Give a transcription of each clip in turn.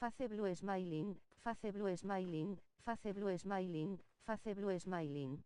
Face blue smiling, face blue smiling, face blue smiling, face blue smiling.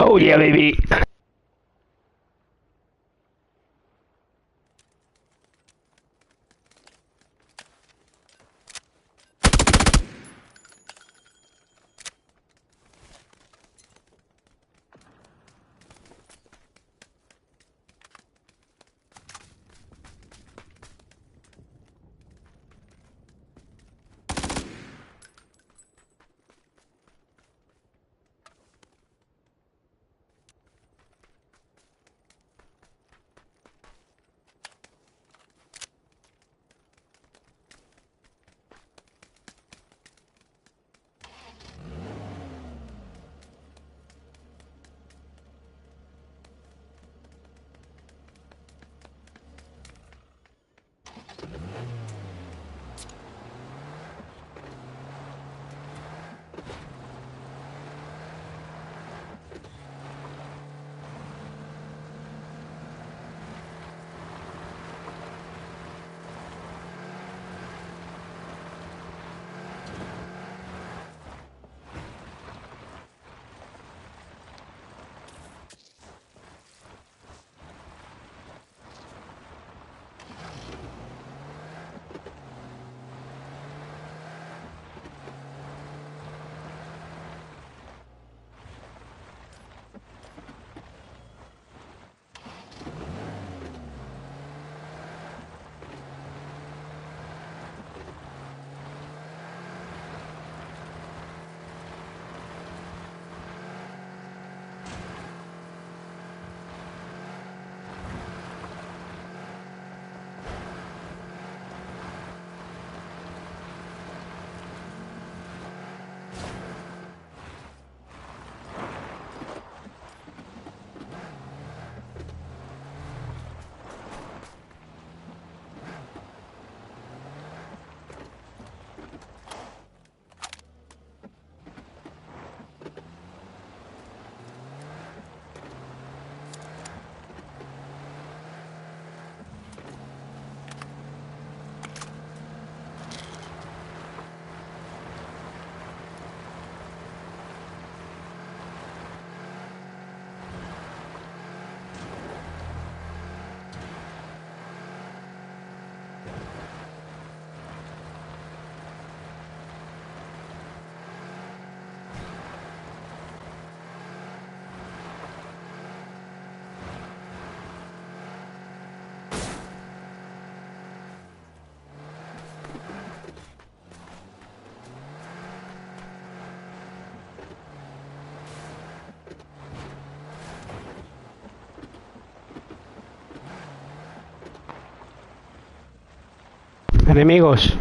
Oh yeah, baby. Enemigos.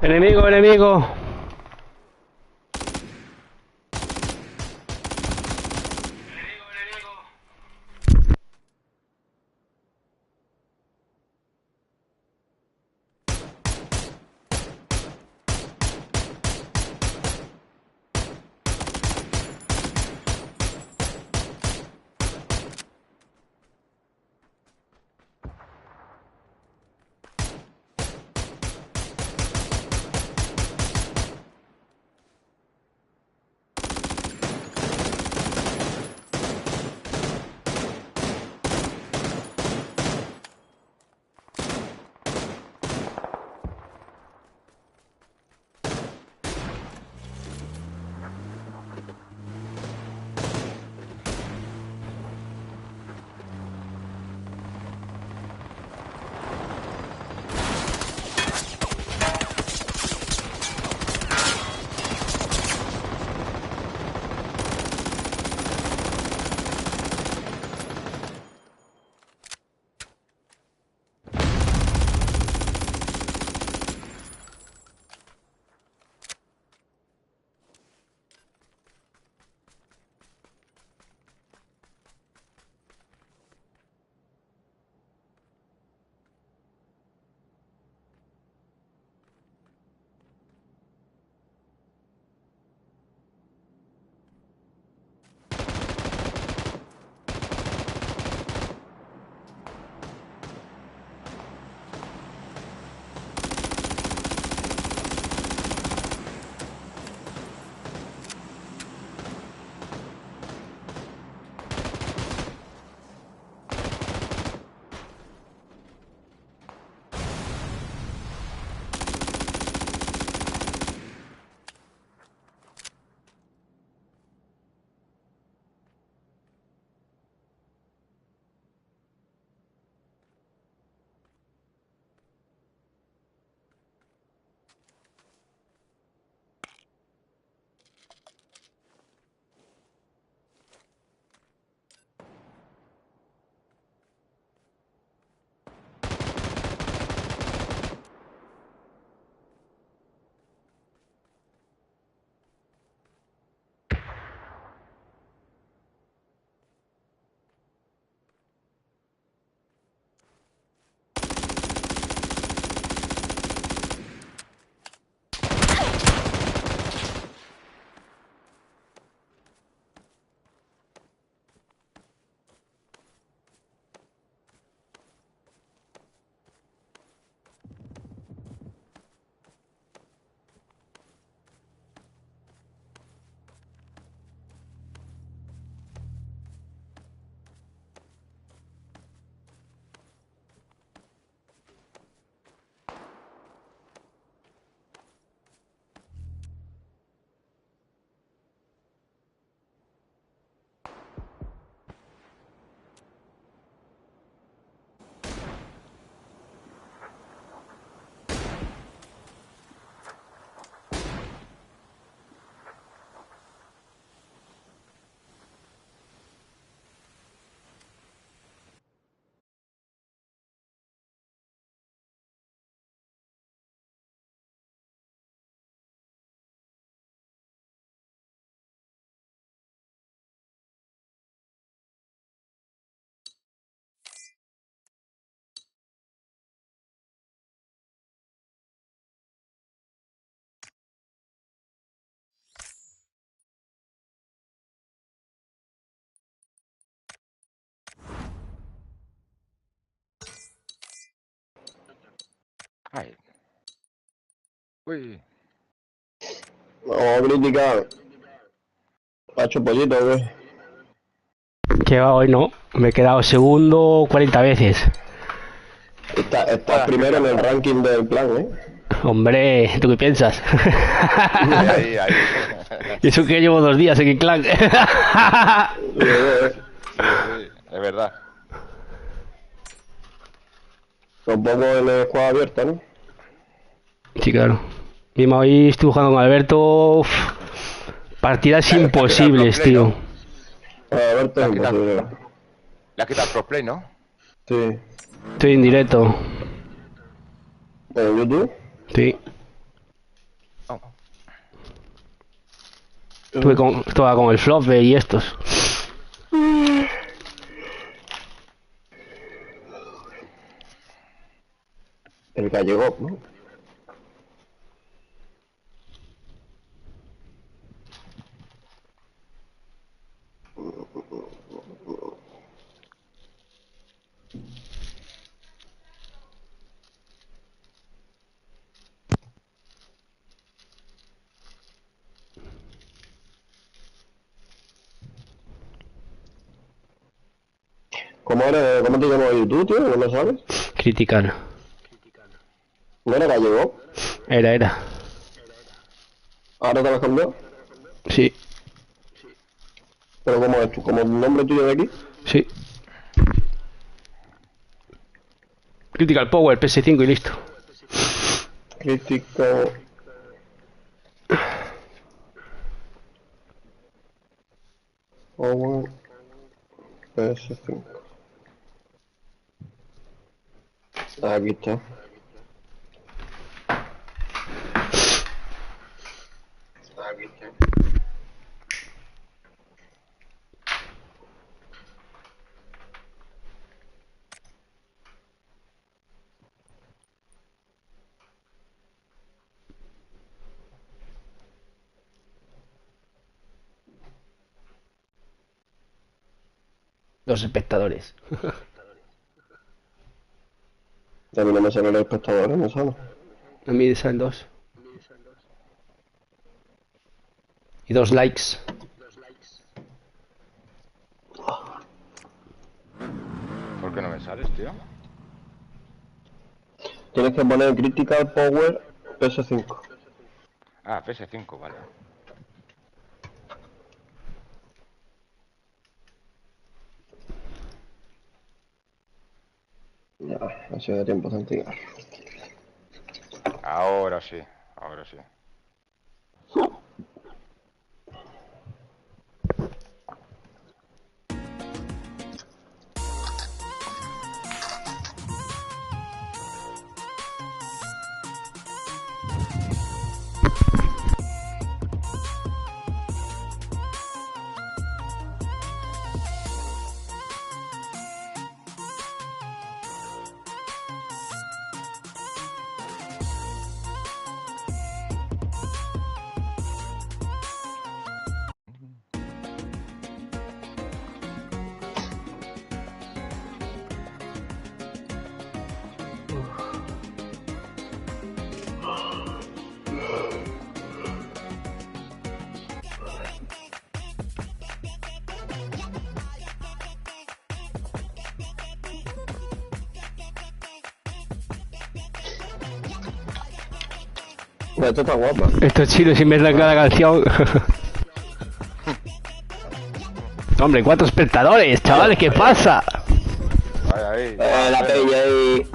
Enemigo, enemigo. Ay. Uy. Vamos a criticar. ¿Ha hecho pollito o qué? Que va hoy no. Me he quedado segundo 40 veces. Estás primero en el ranking del clan, ¿eh? Hombre, ¿tú qué piensas? Ahí. Y eso que llevo 2 días en el clan. Sí, es verdad. Tampoco en el juego abierto, ¿no? Sí, claro. Mismo hoy estuve jugando con Alberto. Uf, partidas Le has quitado el imposibles, crossplay, tío. ¿no? Abierto Le es has quitado imposible. Le has quitado el crossplay, ¿no? Sí. Estoy en directo. ¿En YouTube? Sí. No. Estaba con el flop y estos. El gallego, ¿no? ¿Cómo te llamas YouTube, tío? ¿No lo sabes? Criticar. ¿No era gallego? Era. ¿Ahora te lo has cambiado? Sí. ¿Pero cómo es tú? ¿Como el nombre tuyo de aquí? Sí. Critical Power, PS5 y listo. Crítico... Power... PS5. Aquí está. Aquí está. Los espectadores. A mí no me salen los espectadores, me sale. A mí salen 2. Y 2 likes. ¿Por qué no me sales, tío? Tienes que poner Critical Power PS5. Ah, PS5, vale. Ya, ha sido de tiempo Santiago. Ahora sí, ahora sí. Esto está guapa. Estos chinos inventan cada canción. Hombre, 4 espectadores, chavales, ¿qué pasa? Ahí. La peña ahí.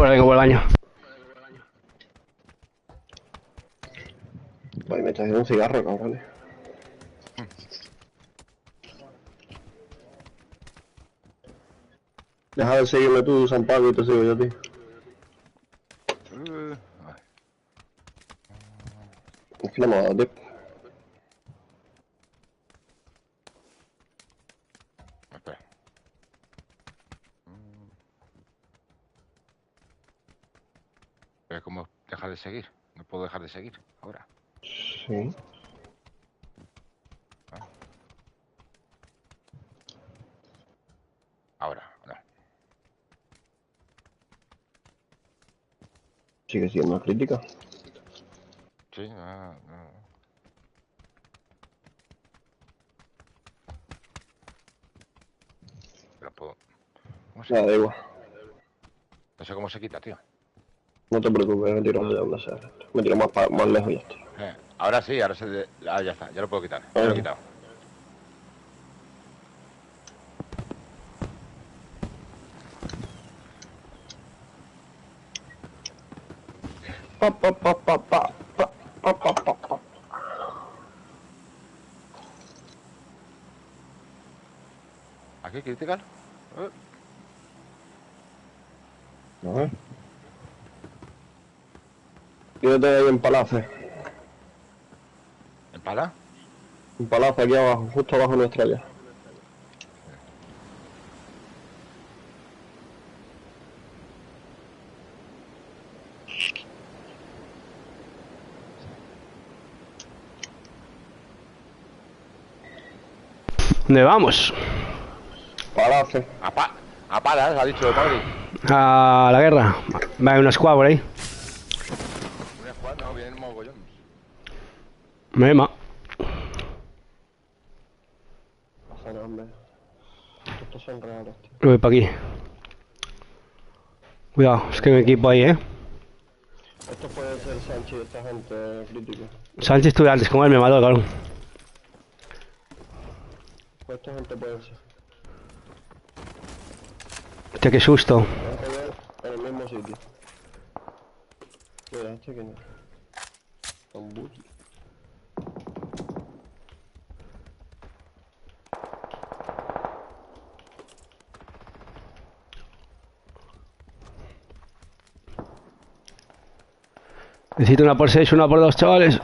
Bueno, vengo por el baño. Vale, me está haciendo un cigarro, cabrones. Deja de seguirme tú, San Pablo, y te sigo yo a ti. Ay, Es que no me ha dado tiempo. espera. Pero ¿cómo dejar de seguir? No puedo dejar de seguir ahora. Sí. Ahora, no. Sigue siendo una crítica. Sí, no. Pero puedo. ¿Cómo se Nada, da quita? igual. No sé cómo se quita, tío. No te preocupes, me tiro ya una sala. Me tiro más lejos y ya está. Ahora sí, ahora se. Ah, ya está, ya lo puedo quitar. Ya Ah. lo he quitado. Pa, pa, pa, pa, pa, pa, pa, pa, pa, pa. ¿Aquí, critical? A ver. Quédate ahí en Palace. ¿En pala? En Palace, aquí abajo, justo abajo de nuestra ya. ¿Dónde vamos? Palace. A palas, ha dicho Madrid. A la guerra. Va, hay una squad por ahí. Una squad, no, vienen mogollón. Mema. Joder, hombre. Estos son reales, tío. Lo voy para aquí. Cuidado, es que hay un equipo ahí, Esto puede ser Sánchez y esta gente crítica. Sánchez estuve antes con él, me mató, cabrón. Pues esta gente puede ser. Hostia, qué susto. Van a poner en el mismo sitio. Mira, este que no. Son Buki. Necesito una por 6, una por 2, chavales.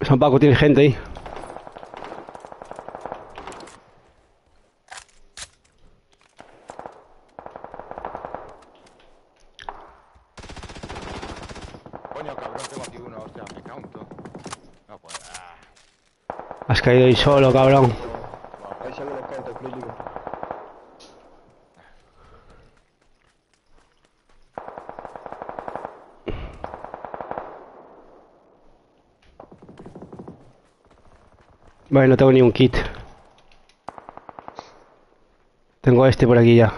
San Paco tiene gente ahí. Coño, cabrón, tengo aquí uno, hostia, me cago en todo. No, pues. Has caído ahí solo, cabrón. Ahí salen los cantos críticos. Vale, no tengo ni un kit. Tengo este por aquí ya.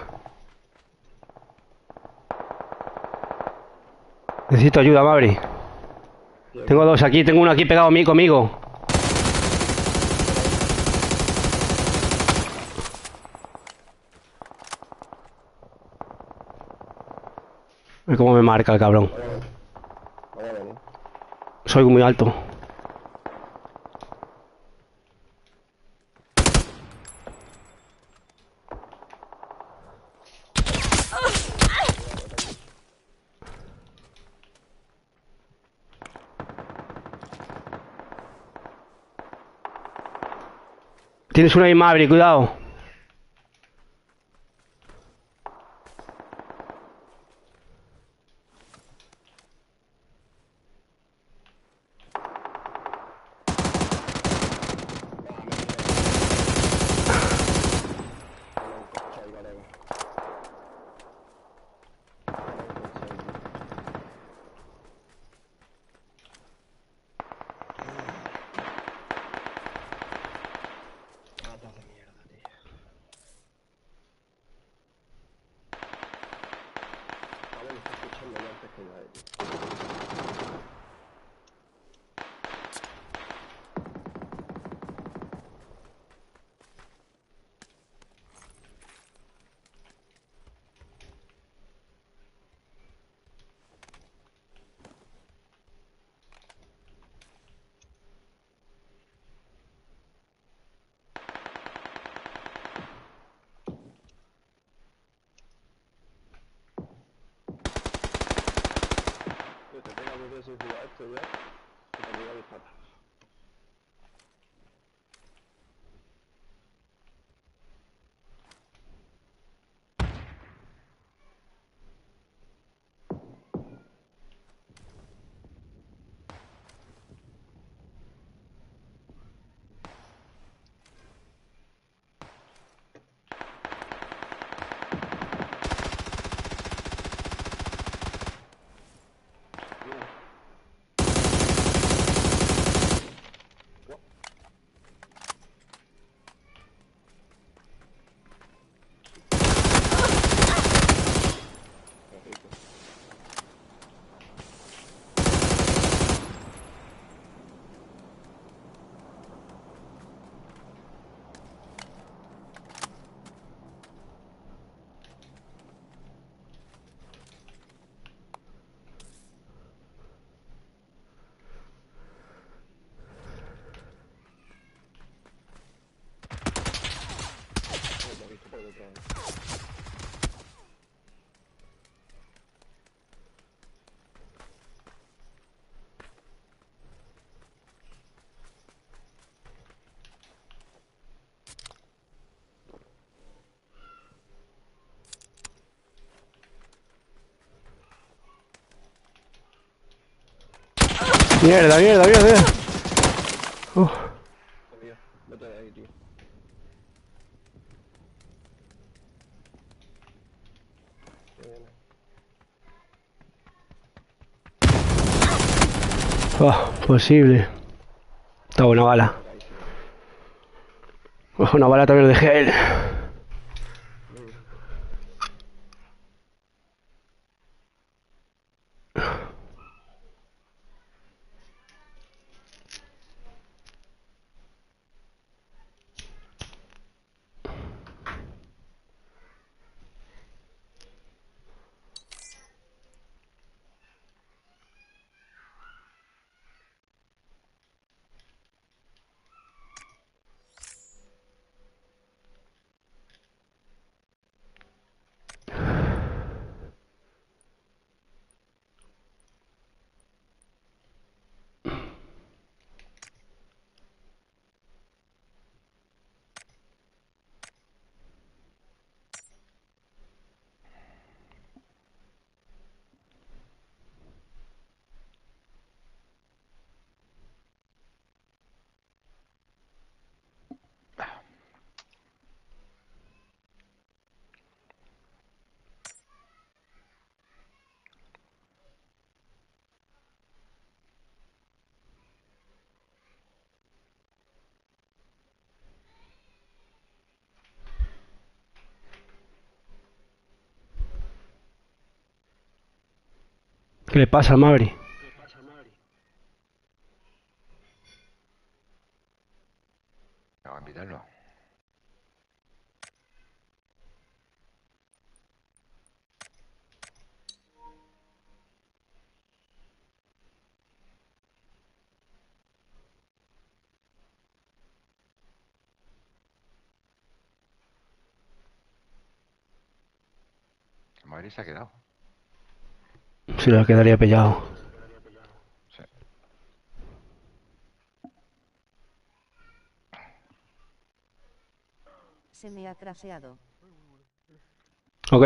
Necesito ayuda, Mabri. Tengo dos aquí, tengo uno aquí pegado a mí conmigo. A ver cómo me marca el cabrón. Vaya a venir. Soy muy alto. Tienes una ahí, Mabri, cuidado. si jugar esto ya. Que te diga dispara. Lo he visto por detrás. Mierda, mierda, mierda, mierda. Tío, vete de ahí, tío. Que viene. Posible. Está buena bala. Una bala también lo dejé a él. ¿Qué le pasa al Maverick? No, a invitarlo. El Madrid se ha quedado. Se lo quedaría pillado. Sí. Se me ha craseado. Ok.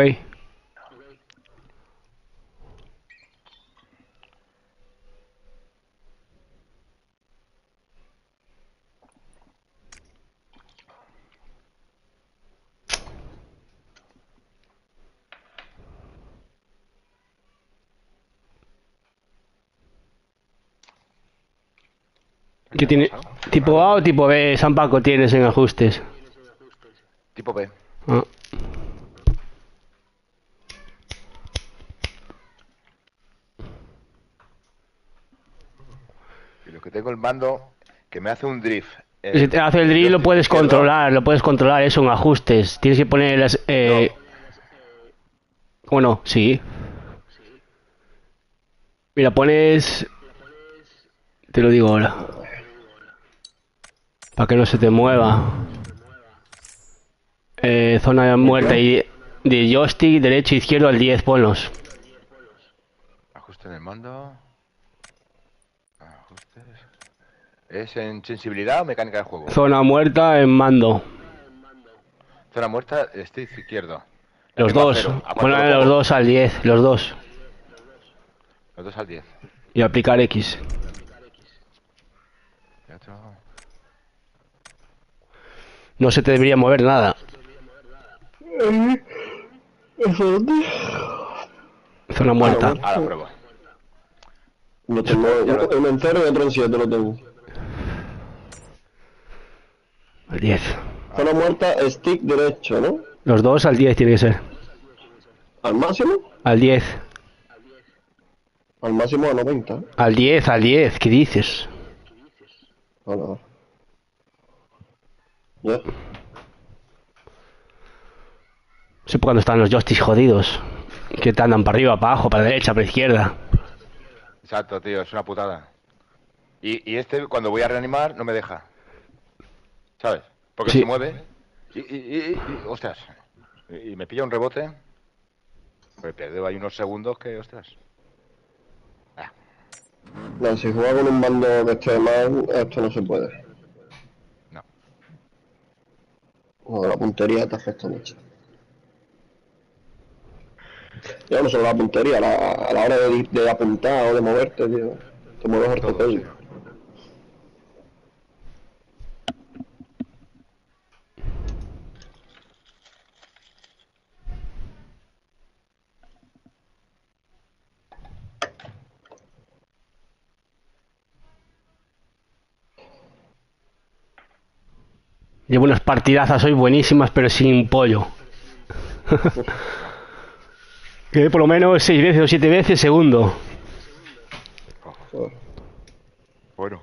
¿Qué ¿Qué ha tiene? pasado? ¿Tipo A o tipo B? San Paco tienes en ajustes. Tipo B. Ah. Y lo que tengo el mando que me hace un drift. Si te hace el drill lo joystick puedes izquierdo. controlar eso en ajustes. Tienes que poner las... No, Bueno, sí. Mira, pones... Te lo digo ahora. Para que no se te mueva. Zona de muerta y de joystick derecho e izquierdo al 10, ponlos. ajuste en el mando. ¿Es en sensibilidad o mecánica de juego? Zona muerta en mando. Zona muerta, stick izquierdo. Los Tengo a dos. cero. ¿A cuánto Ponle lo los pongo? 2 al 10. Los dos. Los 2 al 10. Y aplicar X. Ya otro. No se te debería mover nada. ¿Eso dónde? Zona muerta. Ahora pruebo. Lo tengo, uno en 0 y otro en 7 lo tengo. Al 10. Zona muerta, stick derecho, ¿no? Los 2 al 10 tiene que ser. ¿Al máximo? Al 10. Al máximo a 90. Al 10, al 10. ¿Qué dices? Hola. Ya. Sé por cuando están los joysticks jodidos. Que te andan para arriba, para abajo, para derecha, para izquierda. Exacto, tío, es una putada. Y este, cuando voy a reanimar, no me deja. ¿Sabes? Porque Sí. se mueve. Ostras. Y me pilla un rebote. Pues pierdo ahí unos segundos que, ostras. No, si juega con un mando que esté mal, esto no se puede. No. O la puntería te afecta mucho. Ya no solo la puntería, a la hora de apuntar o de moverte, tío. Te mueves ortopédico. Llevo unas partidazas hoy buenísimas, pero sin pollo. Quedé por lo menos 6 veces o 7 veces segundo. Bueno.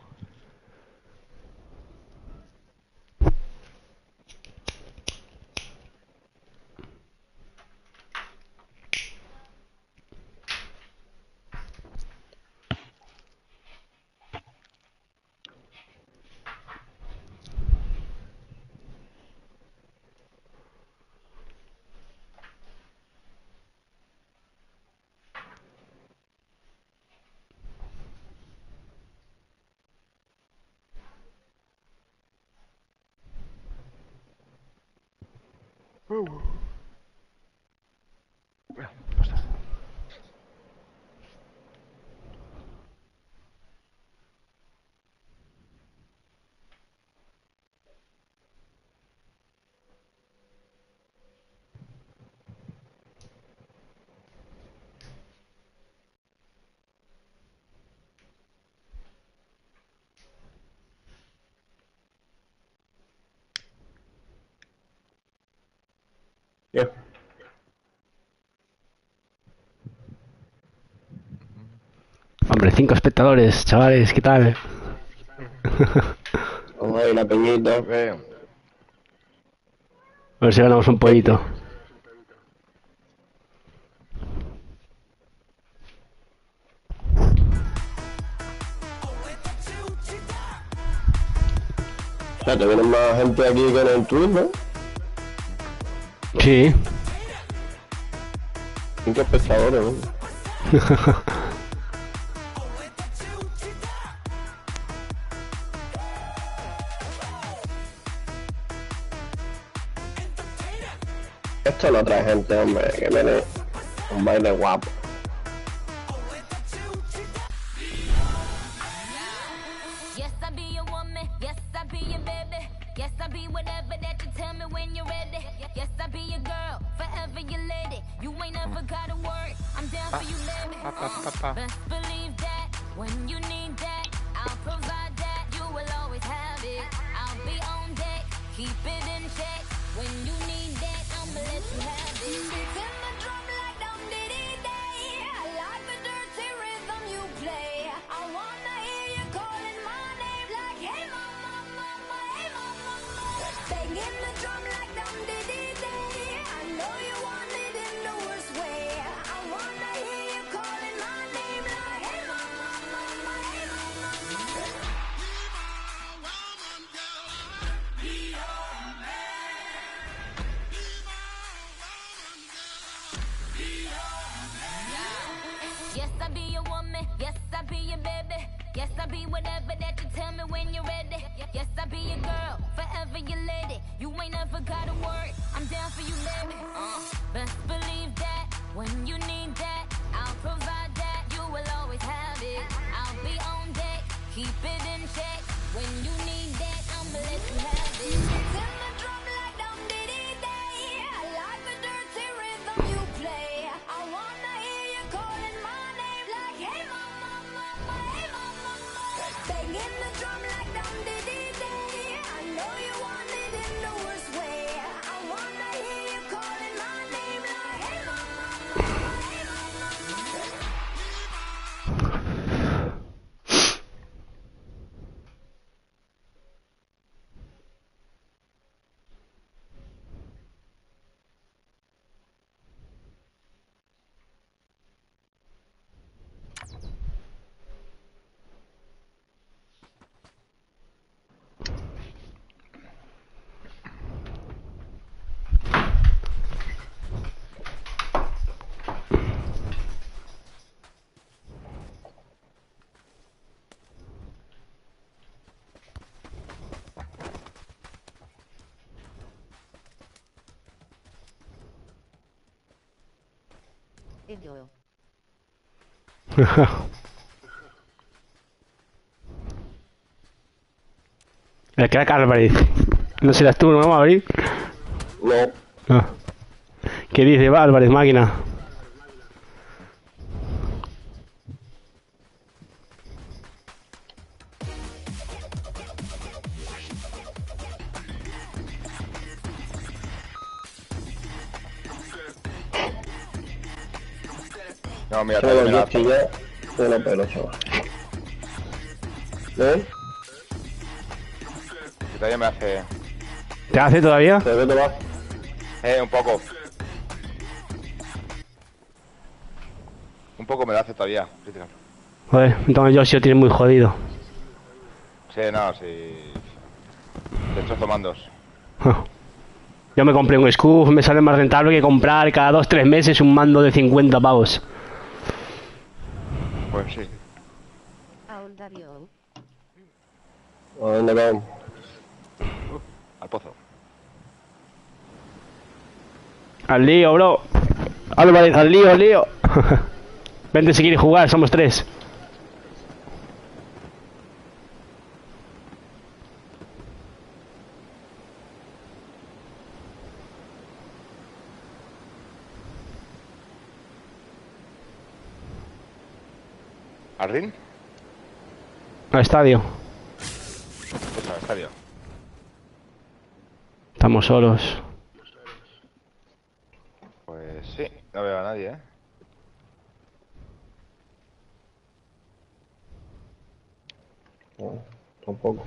Ya. Hombre, 5 espectadores, chavales, ¿qué tal? Vamos a ir la peñita. A ver si ganamos un pollito. O sea, te vienen más gente aquí que en el Twitch, ¿no? Sí. 5 espectadores, ¿no? Esto lo trae gente, hombre, que viene un baile guapo. Yes, I be your woman. Yes, I be your baby. Yes, I be whatever that you tell me when you're ready. Yes, I be your girl, forever your lady. You ain't never gotta worry. I'm down for you, baby. Best believe that when you need that, I'll provide that. You will always have it. I'll be on deck, keep it in check. When you need that, I'ma let you have it. Beating my drum like dum diddy day. I like the dirty rhythm you play. I wanna hear you calling my name like, hey mama, mama, hey mama, mama. Banging the drum like dum diddy day. I know you want it in the worst way. I wanna hear you calling my name like, hey mama, mama, hey mama, mama. Yes, I be your woman. Yes, I be your baby. Yes, I'll be whatever that you tell me when you're ready. Yes, I'll be your girl, forever your lady. You ain't never gotta worry, I'm down for you, baby. Best believe that when you need that, I'll provide that. You will always have it. I'll be on deck, keep it in check. When you need that, I'ma let you have it. Send the drum like dum diddy day. I like the dirty rhythm you play. I wanna hear you calling my name like, hey mama, mama, hey mama, mama. Banging the drum like dum diddy day. I know you want it in the worst way. I wanna hear you calling my name like, hey mama, mama, hey mama, mama. Ello. El crack Álvarez. No serás tú, ¿no? Vamos a abrir. No. Ah. ¿Qué dice? Va, Álvarez, máquina. No, mira, Chaval, también yo me estoy la... ya de la pelo, chaval. ¿Eh? que todavía me hace... ¿Te hace todavía? ¿Pero qué te va? un poco. Un poco me lo hace todavía. Crítica. Joder, entonces yo sí lo tiene muy jodido. Sí, no, sí. De estos comandos. Yo me compré un Scuf, me sale más rentable que comprar cada 2-3 meses un mando de 50 pavos. Pues sí. Aul Dario. ¿A dónde vamos? Al pozo. Al lío, bro. Álvarez, al lío, al lío. Vente si quieres jugar, somos 3. ¿Al ring? Al estadio. Eso, al estadio. Estamos solos. Pues sí, no veo a nadie, ¿eh? No, tampoco.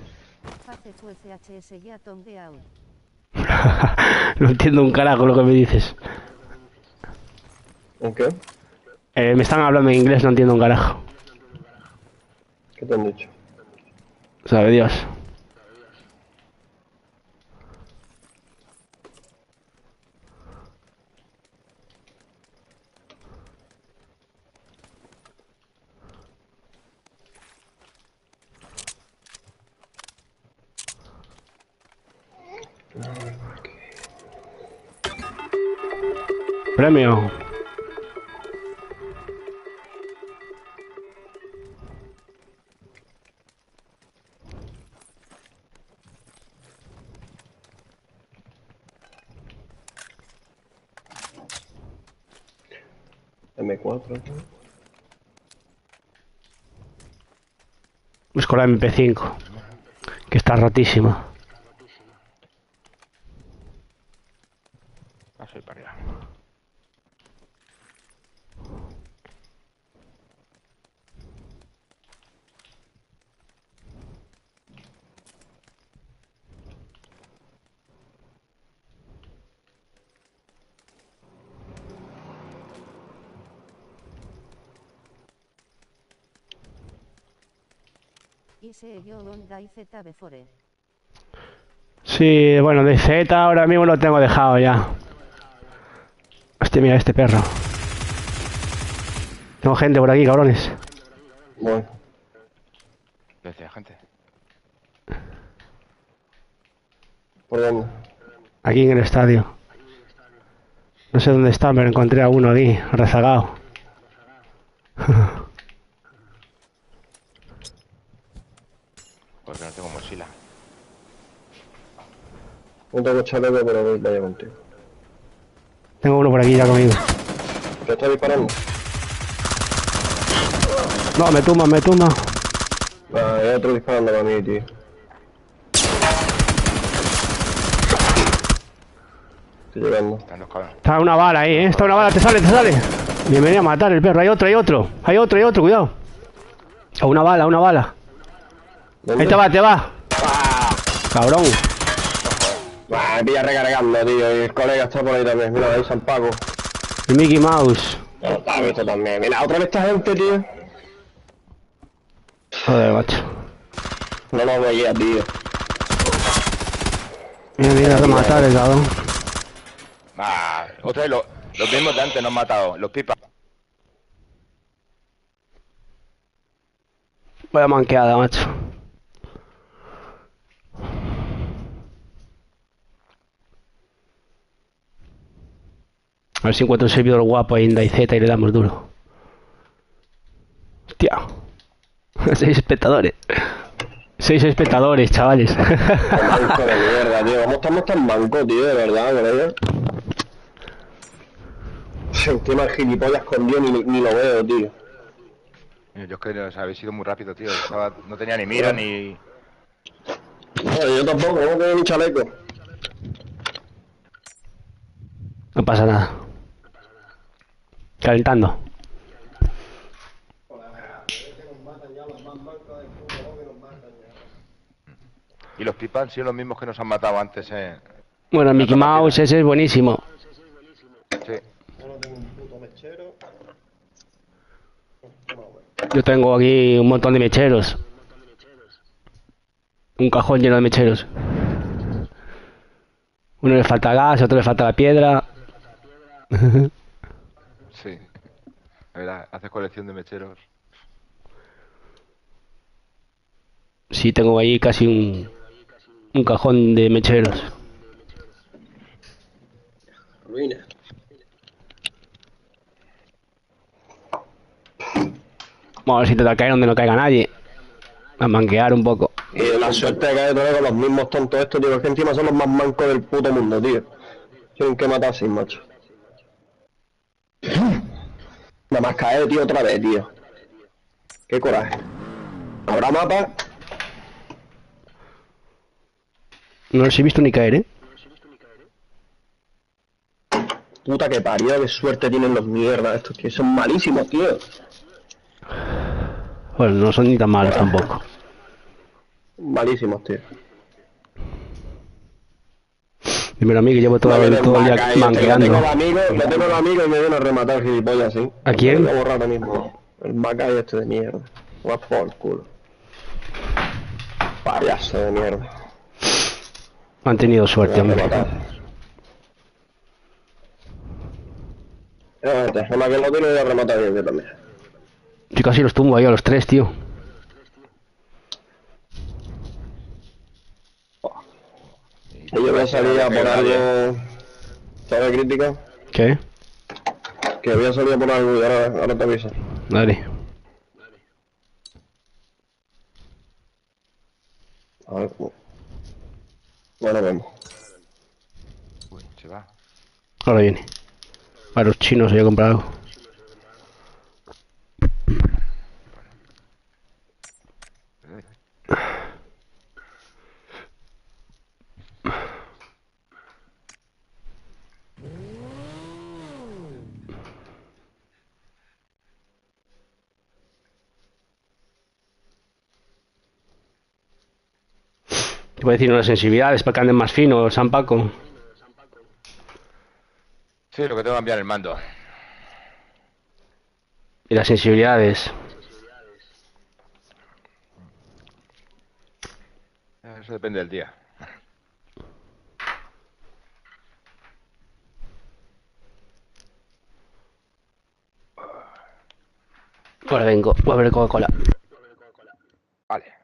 Face su FHS ya Tom de Aul. No entiendo un carajo lo que me dices. ¿En qué? Me están hablando en inglés, no entiendo un carajo. ¿Qué te han dicho? Sabe Dios. Premio. M4, ¿no? Busco la MP5, que está rotísima. Ah, soy para allá. Y se yo onda y ZB fore. Sí, bueno, de Z ahora mismo lo tengo dejado ya. Hostia, mira este perro. Tengo gente por aquí, cabrones. Bueno. Decía gente. ¿Por dónde? Aquí en el estadio. No sé dónde está, pero encontré a uno aquí, rezagado. Porque no tengo mochila. No tengo chaleco, pero voy vaya contigo. Tengo uno por aquí ya conmigo. ¿Qué está disparando? No, me tumba, me tumba. Ah, hay otro disparando para mí, tío. Estoy llegando. Están los cabrones. Está una bala ahí, está una bala, te sale, te sale. Bienvenido a matar el perro, hay otro, hay otro. Hay otro, hay otro, cuidado. A una bala, a una bala. ¿Dónde? Ahí te va, te va. Cabrón. Ah, me pilla recargando, tío. Y el colega está por ahí también. Mira, ahí San Paco. El Mickey Mouse. Está visto también. Mira, otra vez esta gente, tío. Joder, macho. No nos veía, tío. Mira, mira, que matar el cabrón. Ah, otra vez los mismos de antes nos han matado. Los pipas. Vaya manqueada, macho. A ver si encuentro un servidor guapo ahí en DayZ y le damos duro. Hostia. 6 espectadores. 6 espectadores, chavales. Manco de mierda, tío. ¿Cómo estamos tan mancos, tío? De verdad, colega. Encima el gilipollas escondido ni lo veo, tío. Yo es que habéis sido muy rápido, tío. No tenía ni mira ni... No, yo tampoco, no tengo ni chaleco. No pasa nada. Calentando. Y los pipas han sido los mismos que nos han matado antes, Bueno, el Mickey Mouse ese es buenísimo. Sí. Yo tengo aquí un montón de mecheros. Un cajón lleno de mecheros. Uno le falta gas, otro le falta la piedra. Sí. A ver, haces colección de mecheros. Sí, tengo ahí casi un cajón de mecheros. Ruina. Vamos a ver si te caer donde no caiga nadie. A manquear un poco. Y la suerte de caer otra vez con los mismos tontos estos, tío. Que encima son los más mancos del puto mundo, tío. Tienen que matar sin macho. Nada más caer, tío, otra vez, tío. Qué coraje. ¿Habrá mapa? No los he visto ni caer, ¿eh? Puta que parió, qué suerte tienen los mierdas estos, tío. Son malísimos, tío. Bueno, no son ni tan malos tampoco. Malísimos, tío. Dímelo a mí que llevo todo el día manqueando. Lo tengo el amigo y me viene a rematar el gilipollas, ¿sí? ¿A quién? Lo voy a borrar ahora mismo. El Macay este de mierda. Va por el culo. Payaso de mierda. Han tenido suerte, Me voy a hombre. rematar. Nada más que lo tiene voy a rematar yo también. Yo casi los tumbo ahí a los 3, tío. Y yo voy a salir a por algo. ¿Sabes, crítica? ¿Qué? Que voy a salir a por algo y ahora te aviso. Dale. A ver, bueno, vemos. Uy, se va. Ahora viene. Para los chinos voy a comprar algo. Te voy a decir unas sensibilidades para que anden más fino, San Paco. Sí, lo que tengo que cambiar el mando. Y las sensibilidades. Eso depende del día. Ahora vengo, voy a ver Coca-Cola. Vale.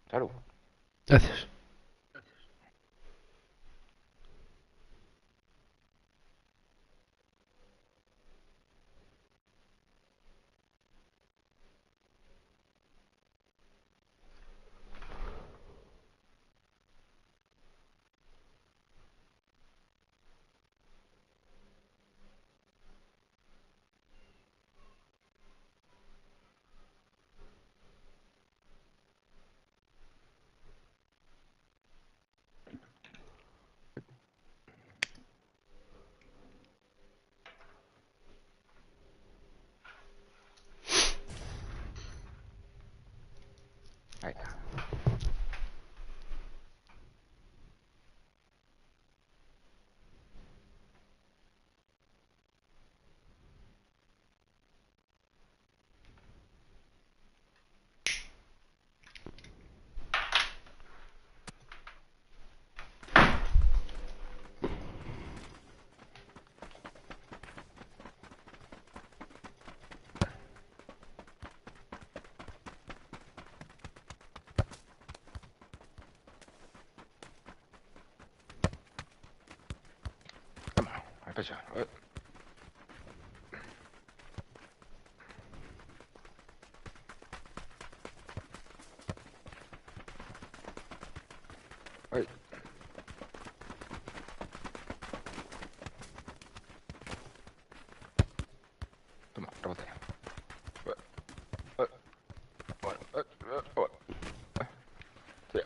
Claro. Gracias. Ahí está. Toma, al pecho. Ay. Toma, rebote. Sí,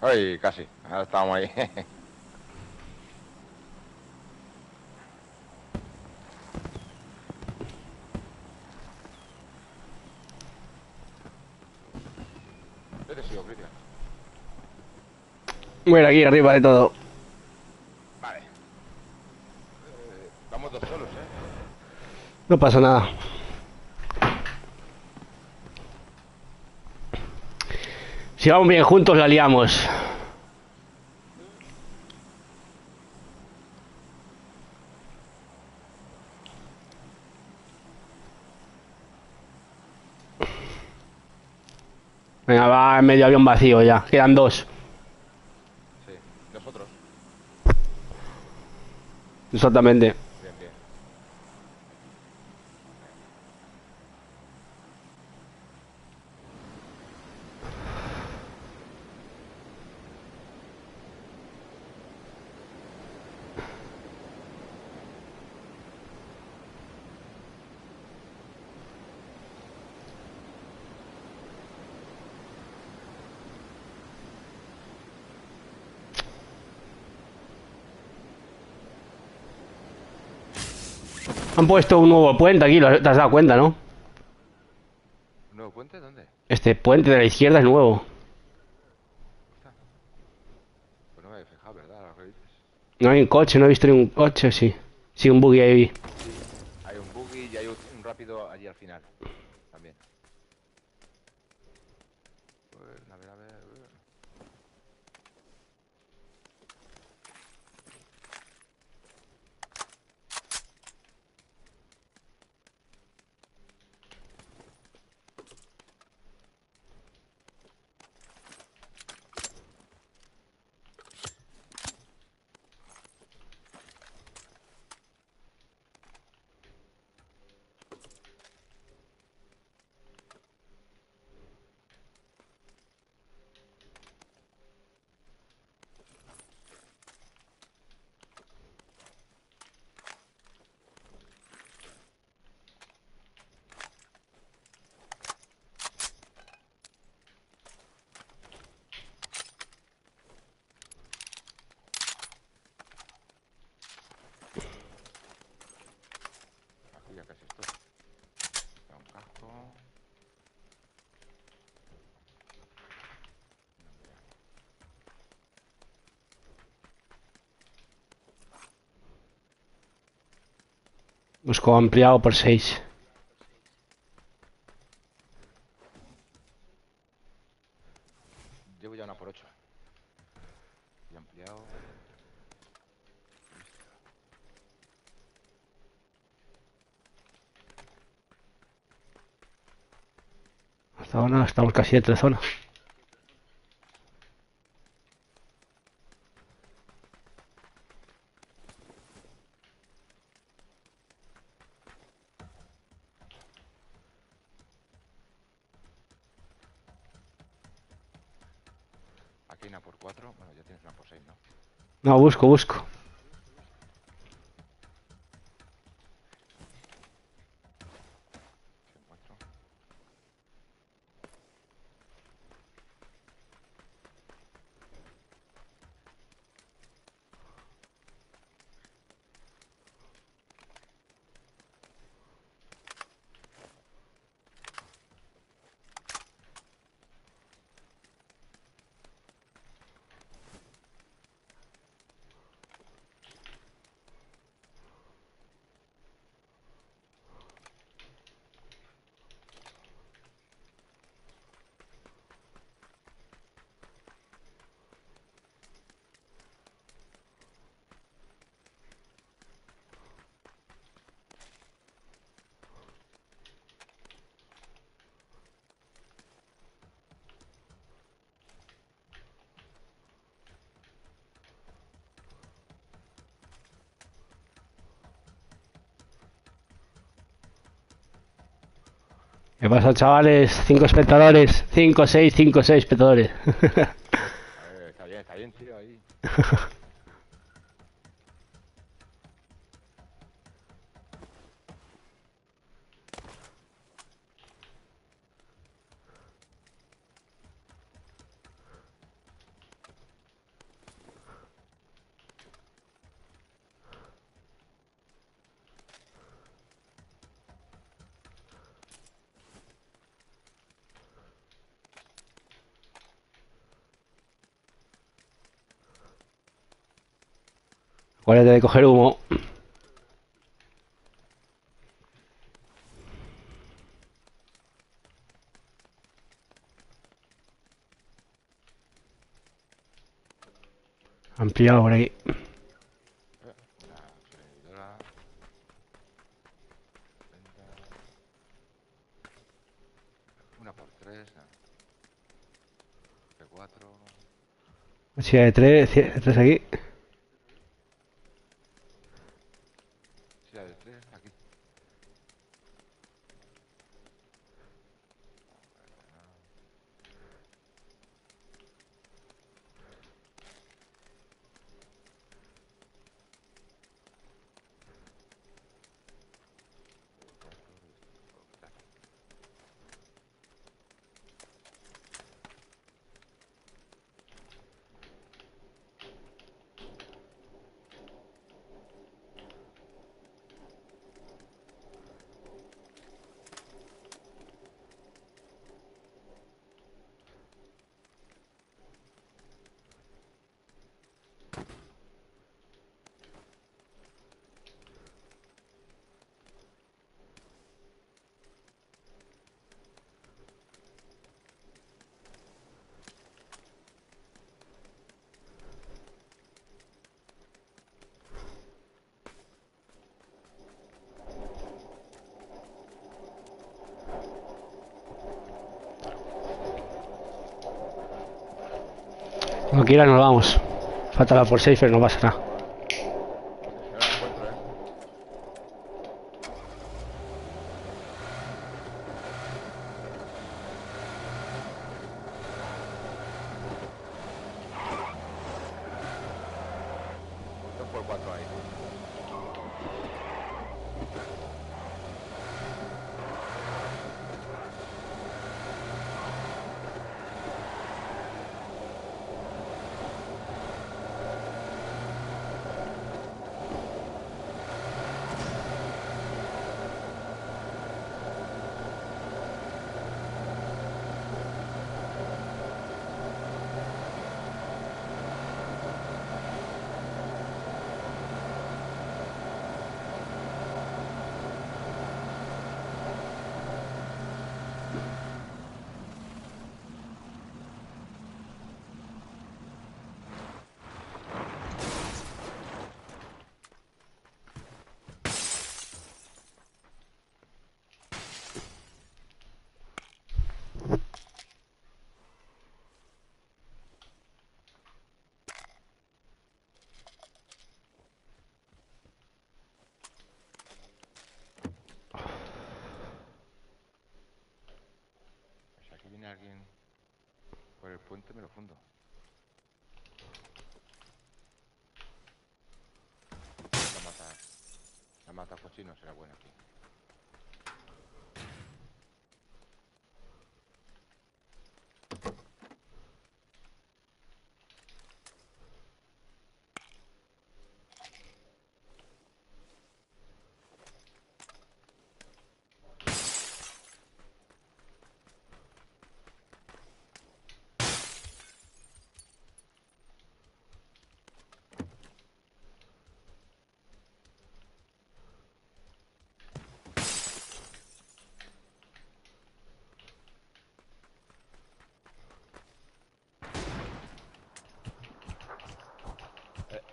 Ay, casi. Ahora estábamos ahí. ¿Qué te sigo, Cristian? Bueno, aquí arriba de todo. Vale. Vamos dos solos, ¿eh? No pasa nada. Si vamos bien juntos, la liamos. Venga, va en medio avión vacío ya. Quedan dos. Sí, nosotros. Exactamente. Bien, bien. Han puesto un nuevo puente aquí, te has dado cuenta, ¿no? ¿Un nuevo puente? ¿Dónde? Este puente de la izquierda es nuevo. Pues no me había fijado, ¿verdad? Lo que dices. No hay un coche, no he visto ni un coche, sí. Sí, un buggy ahí. Hay un buggy y hay un rápido allí al final. También. Pues, a ver, a ver. Aquí ya casi estoy. Da un casco. Busco ampliado por 6. Llevo ya una por 8. Y ampliado. Hasta ahora estamos casi entre zona. Aquí hay una por 4. Bueno, ya tienes una por 6, ¿no? No, busco. Si encuentro. ¿Qué pasa, chavales? 5 espectadores. 5, 6, 5, 6 espectadores. Está bien, tío, ahí. Acuérdate de coger humo. Ampliado por ahí. Una freidora. 30. Una por 3. De 4. Si hay 3 aquí. Sí, de 3. Aquí. Cuando quiera nos vamos. Falta la por 6, pero no pasa nada. Si no la encuentro, Dos por 4 ahí. alguien por el puente, me lo fundo. La mata cochino, será buena aquí.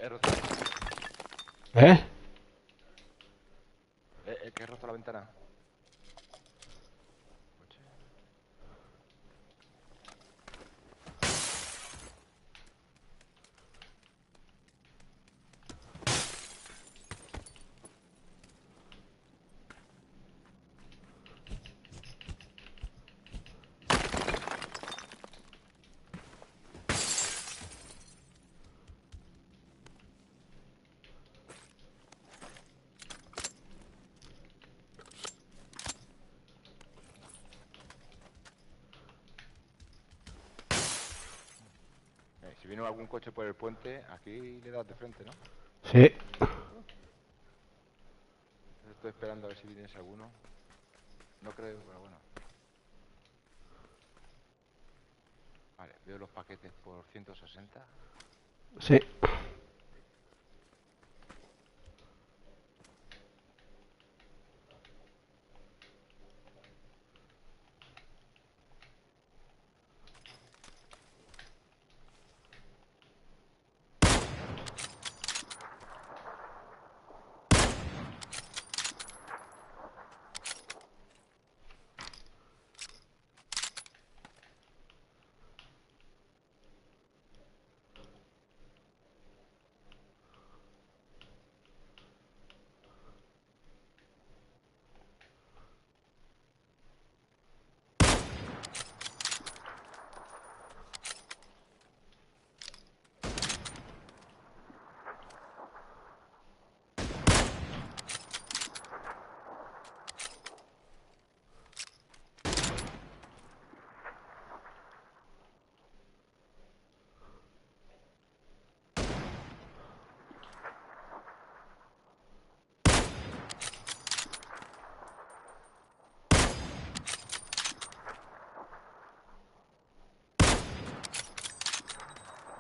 He roto. ¿Eh? Que he roto la ventana. Coche. Si viene algún coche por el puente, aquí le das de frente, ¿no? Sí. Estoy esperando a ver si viene alguno. No creo, pero bueno. Vale, veo los paquetes por 160. Sí.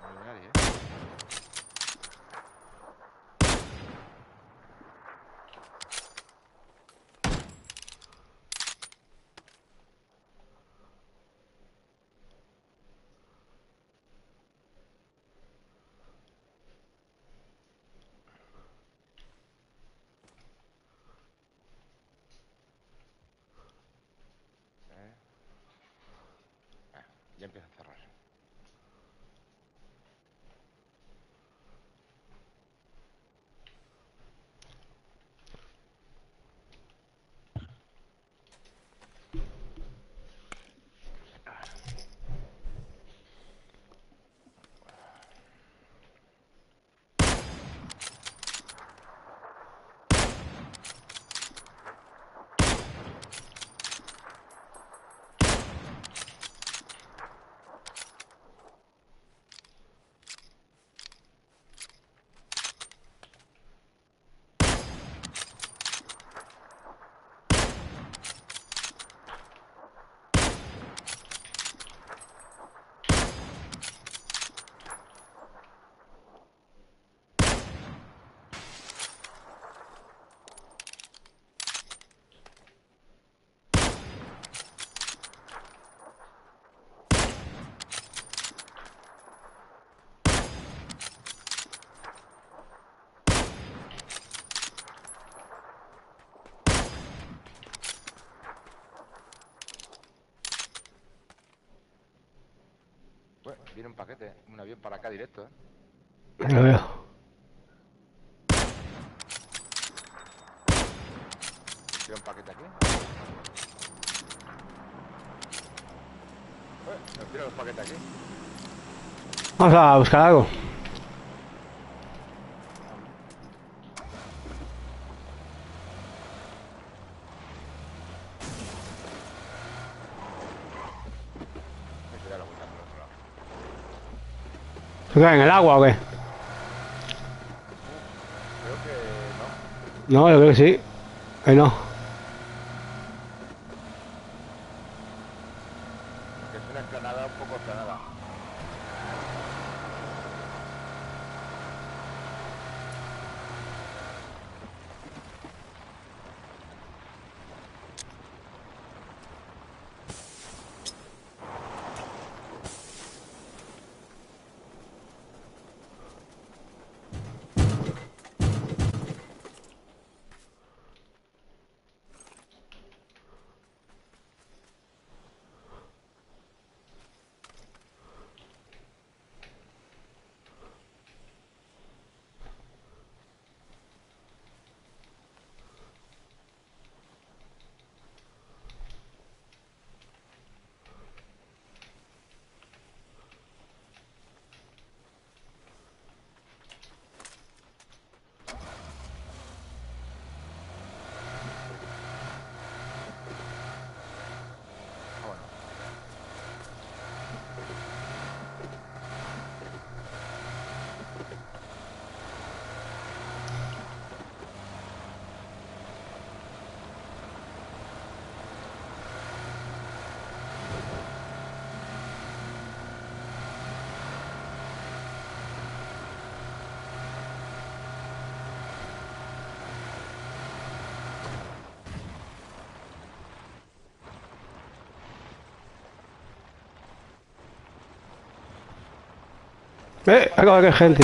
No hay nadie, ya empieza a cerrar. Bueno, viene un paquete, un avión para acá directo, ¿eh? Lo veo. Viene un paquete aquí. Nos tiran los paquetes aquí. Vamos a buscar algo. Eso ya lo buscamos al otro lado. ¿Se queda en el agua o qué? Creo que No, yo creo que sí. No. que es una explanada un poco explanada. Bueno, Acaba que hay gente.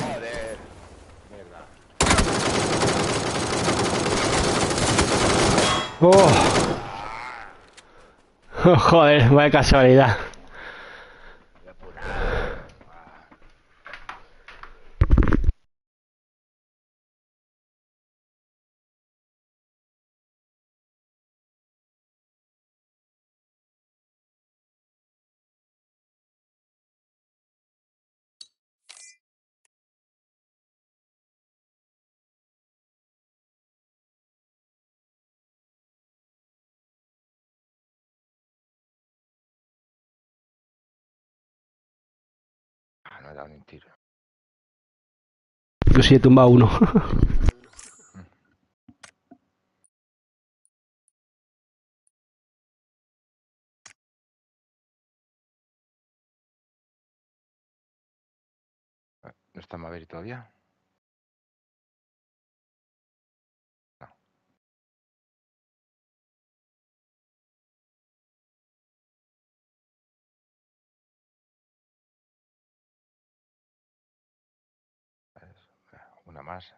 joder. Mierda. Oh. Joder, vaya casualidad. De puta. No he dado ni un tiro. Yo sí he tumbado uno. ¿No está Maverick todavía? Una más.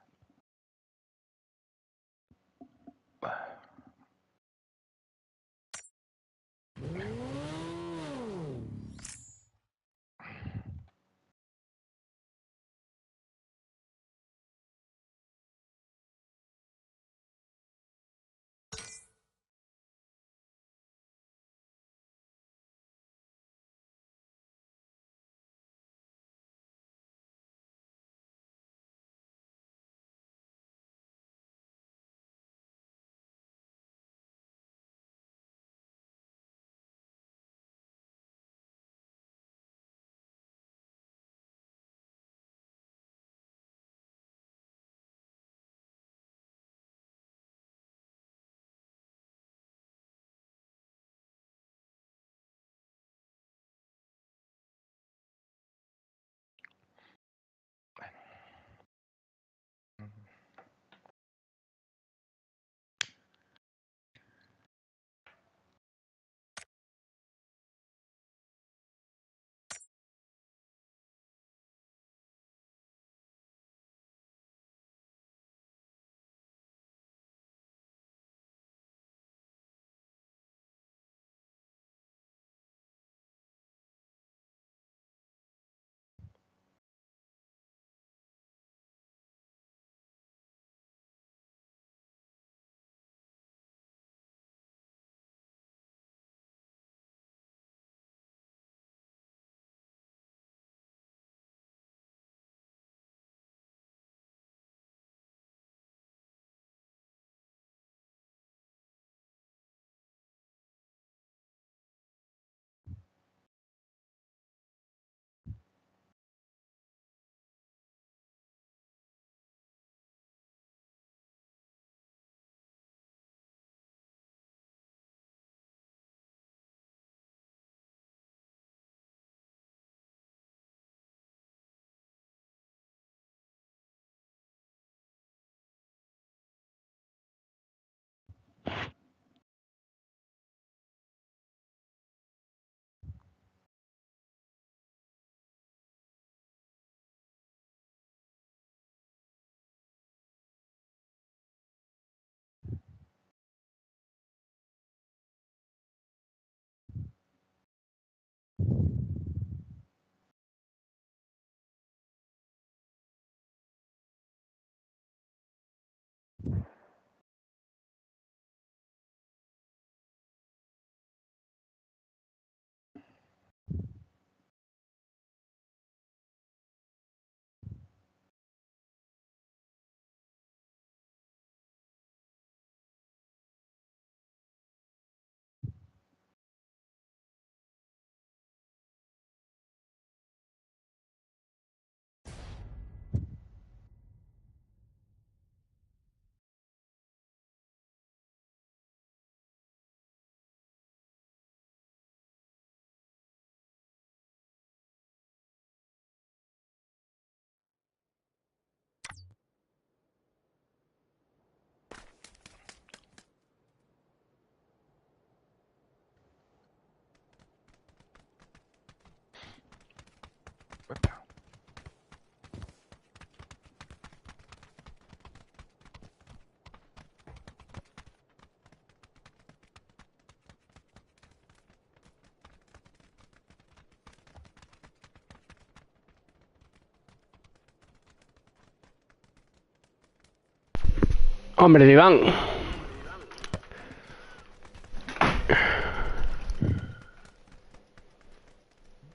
Hombre, de Iván.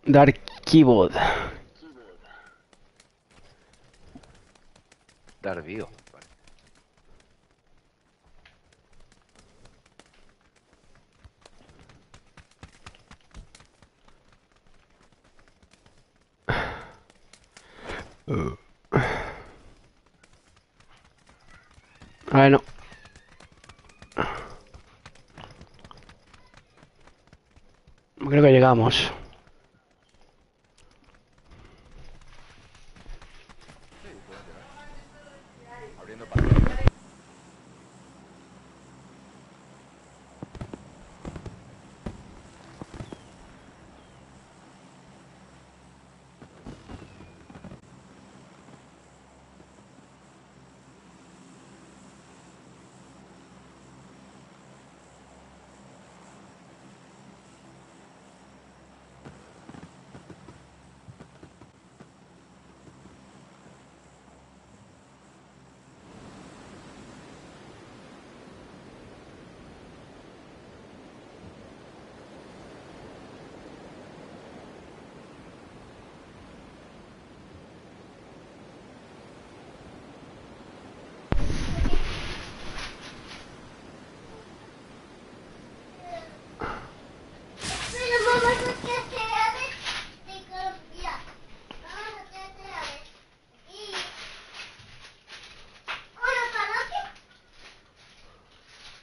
Dark Keyboard. Tardío. Vale. Bueno. Creo que llegamos. Abriendo paso.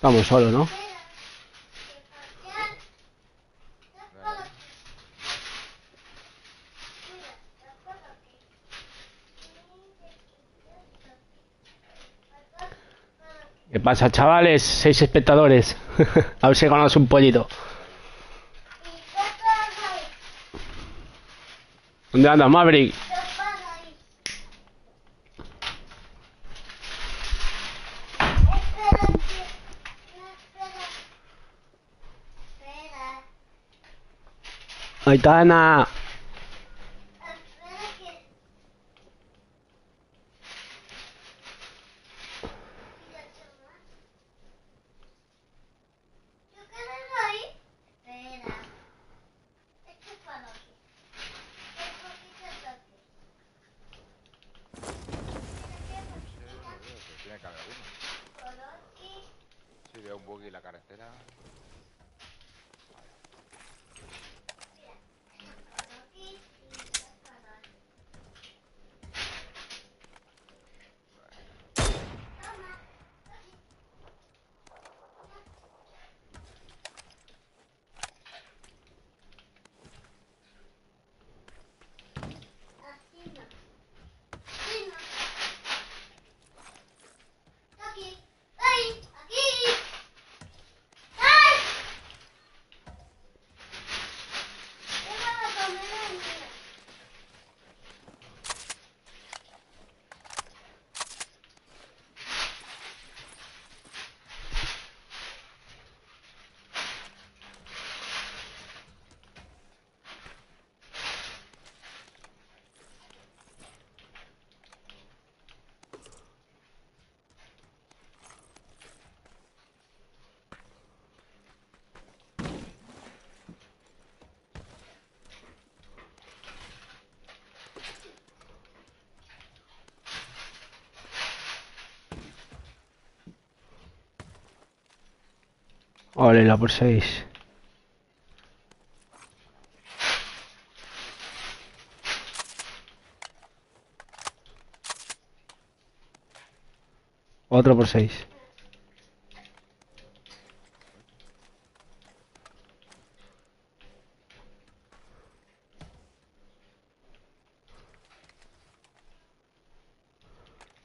Vamos solo, ¿no? ¿Qué pasa, chavales? 6 espectadores. A ver si ganamos un pollito. ¿Dónde anda Maverick? Aitana. Tiene que haber alguno. Sí, veo un buggy en la carretera. Ole, la por 6. Otro por 6.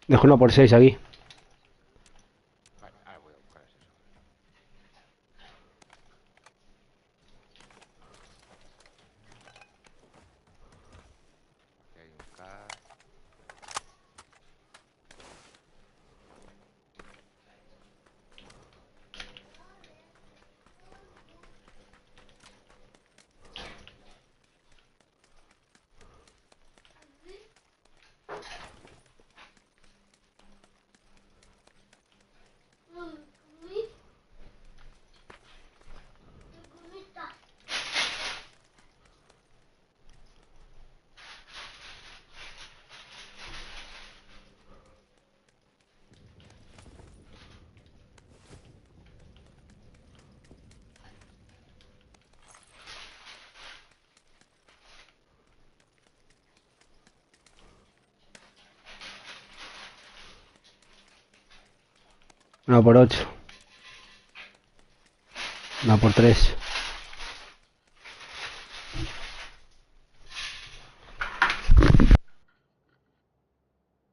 Dejo uno por 6 aquí. Vale, ahora voy a buscar eso. Aquí hay un car. Una por 8. Una por 3.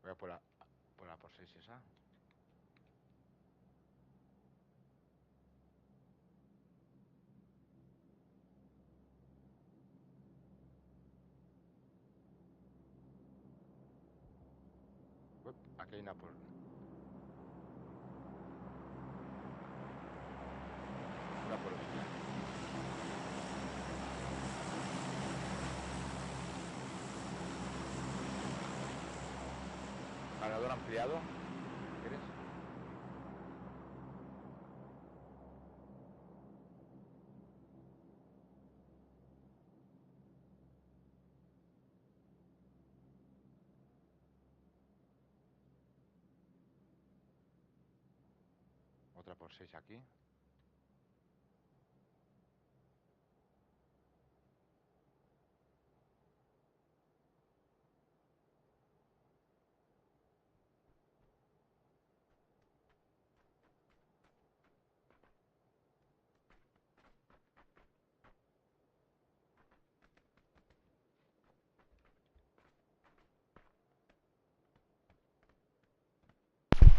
Voy a por la por 6 esa. Aquí hay una por... Una por 8. Cargador ampliado. ¿Quieres? Otra por 6 aquí.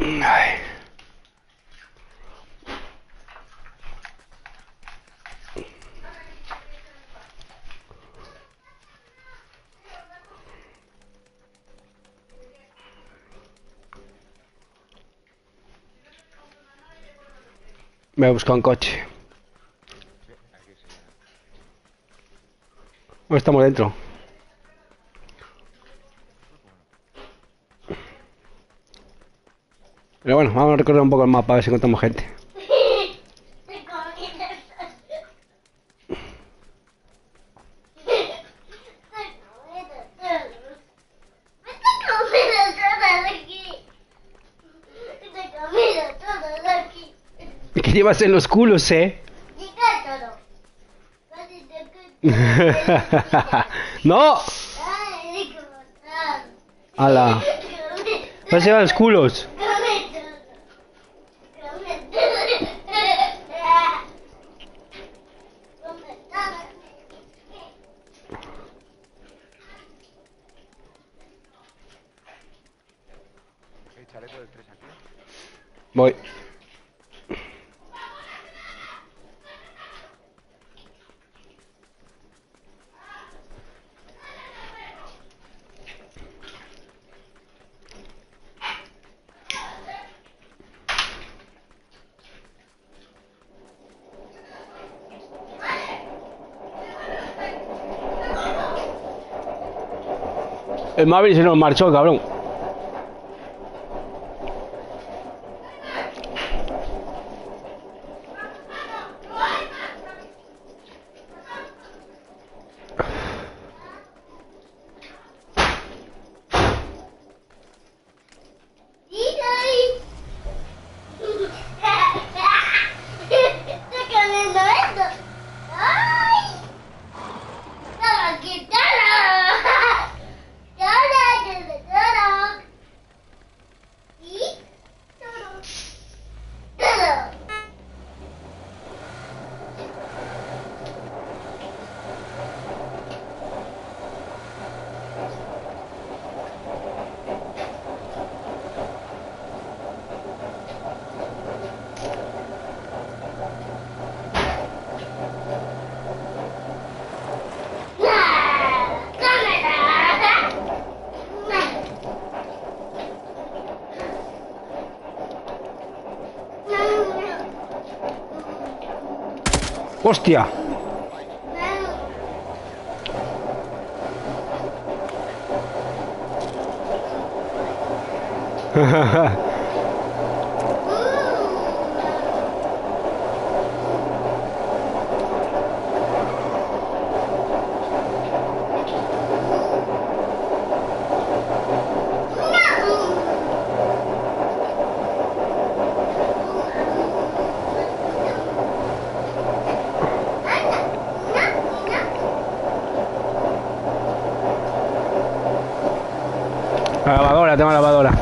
Ay. Me he buscado un coche. Sí, aquí sí. No estamos dentro. Pero bueno, vamos a recorrer un poco el mapa a ver si encontramos gente. ¿Qué llevas en los culos, ¡No! ¡Hala! ¿Vas a llevar los culos? ¿Hay chaleco del 3 aquí? Voy. El Maverick se nos marchó, cabrón. ¡Hostia! La lavadora, tengo la lavadora.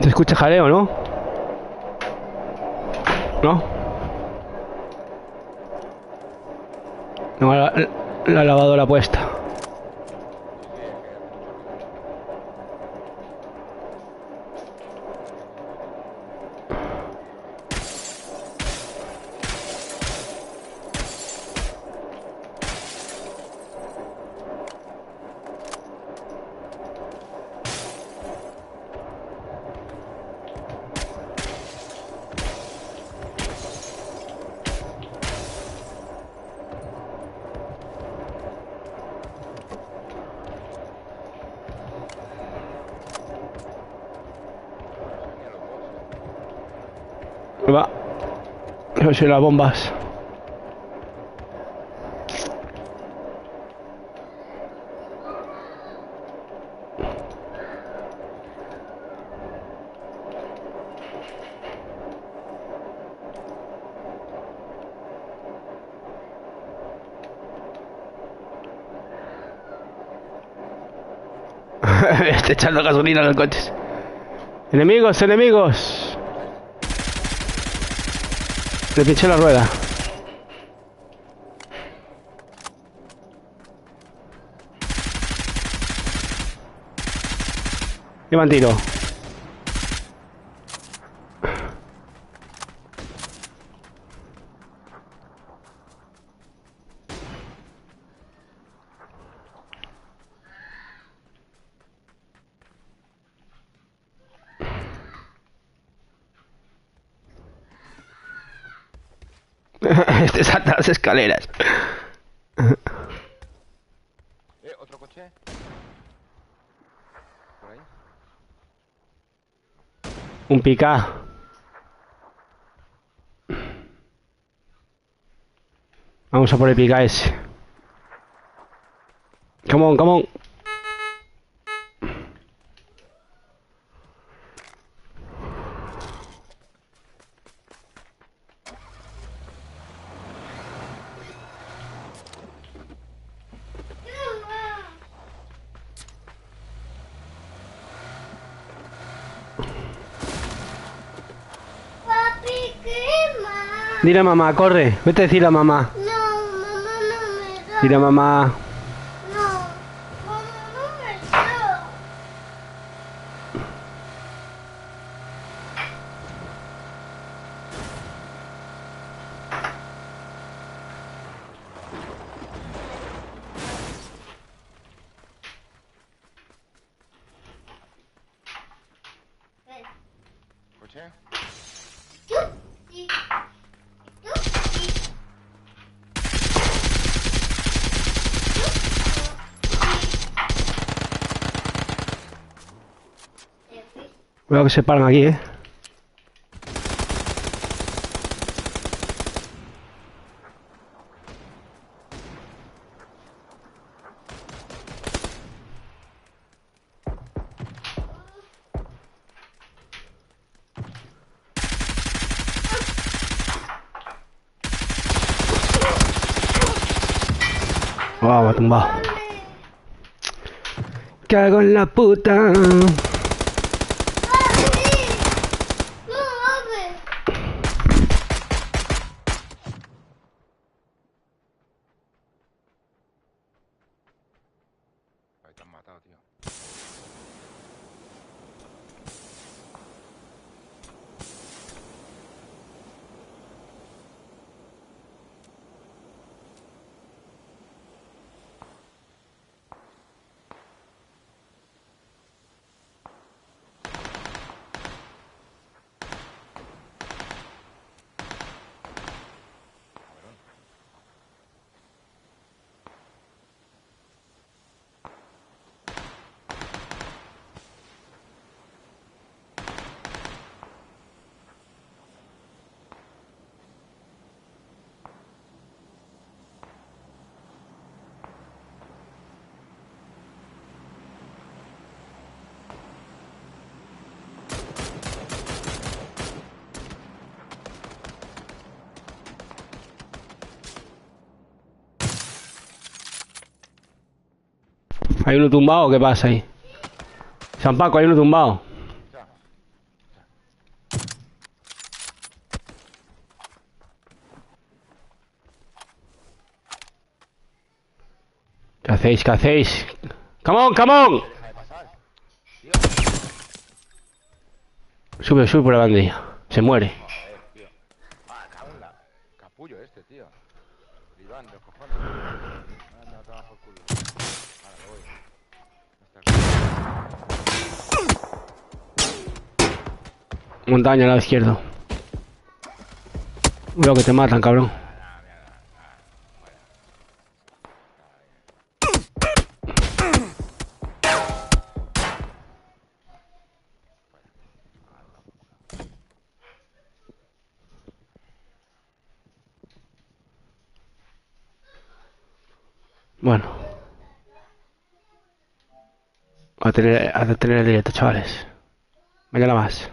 Se escucha jaleo, ¿no? ¿No? No, la lavadora puesta. Va. No sé las bombas. Estoy echando gasolina en los coches. Enemigos, enemigos. Le pinché la rueda. Llevan tiro. Este salta las escaleras. ¿Otro coche? ¿Por ahí? Un pica. Vamos a por el pica ese. Come on, come on. Dile a mamá, corre. Vete a decirle a mamá. No, mamá no me da. Dile a mamá. No, mamá no me da. ¿Coche? Sí. Cuidado que se paran aquí, Wow, me ha tumbado. Cago en la puta. Ahí te han matado, tío. ¿Hay uno tumbado o qué pasa ahí? San Paco, hay uno tumbado. Ya. ¿Qué hacéis? ¿Qué hacéis? ¡Come on, come on! Deja de pasar. Tío, Sube, sube por la bandilla. Se muere. joder, tío. Ah, cago en la... Capullo este, tío. Iván, de los cojones. Anda, toma por culo. Ahora, me voy. Montaña al lado izquierdo. Veo que te matan, cabrón. Bueno. A tener el directo, chavales. Mañana más.